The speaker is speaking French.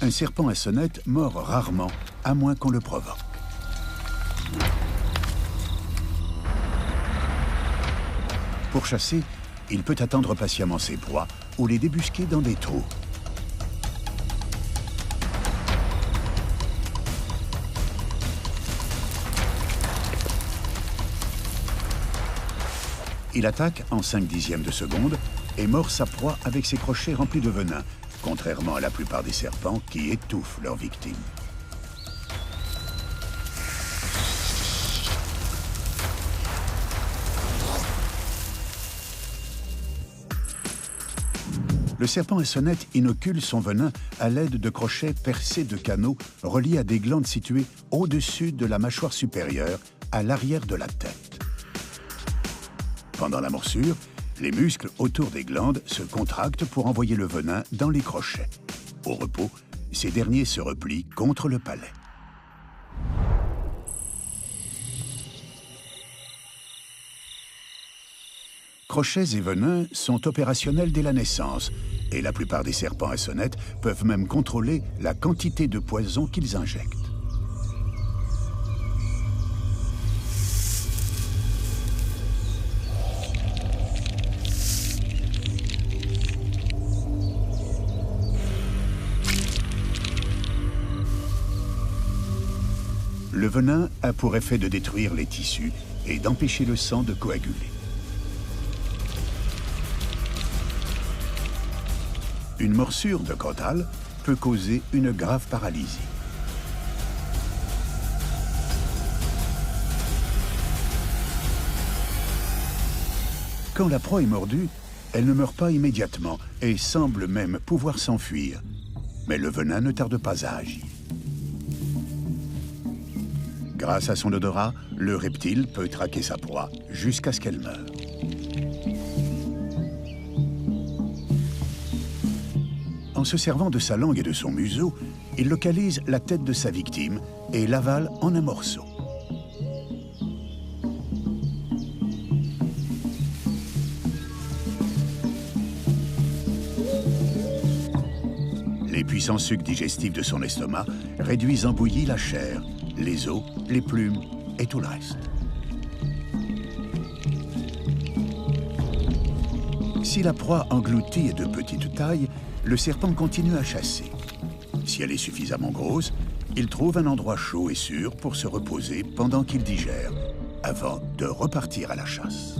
Un serpent à sonnette mord rarement, à moins qu'on le provoque. Pour chasser, il peut attendre patiemment ses proies ou les débusquer dans des trous. Il attaque en 5/10 de seconde et mord sa proie avec ses crochets remplis de venin, contrairement à la plupart des serpents qui étouffent leurs victimes. Le serpent à sonnette inocule son venin à l'aide de crochets percés de canaux reliés à des glandes situées au-dessus de la mâchoire supérieure, à l'arrière de la tête. Pendant la morsure, les muscles autour des glandes se contractent pour envoyer le venin dans les crochets. Au repos, ces derniers se replient contre le palais. Crochets et venins sont opérationnels dès la naissance, et la plupart des serpents à sonnette peuvent même contrôler la quantité de poison qu'ils injectent. Le venin a pour effet de détruire les tissus et d'empêcher le sang de coaguler. Une morsure de crotale peut causer une grave paralysie. Quand la proie est mordue, elle ne meurt pas immédiatement et semble même pouvoir s'enfuir. Mais le venin ne tarde pas à agir. Grâce à son odorat, le reptile peut traquer sa proie jusqu'à ce qu'elle meure. En se servant de sa langue et de son museau, il localise la tête de sa victime et l'avale en un morceau. Les puissants sucs digestifs de son estomac réduisent en bouillie la chair, les os, les plumes et tout le reste. Si la proie engloutie est de petite taille, le serpent continue à chasser. Si elle est suffisamment grosse, il trouve un endroit chaud et sûr pour se reposer pendant qu'il digère, avant de repartir à la chasse.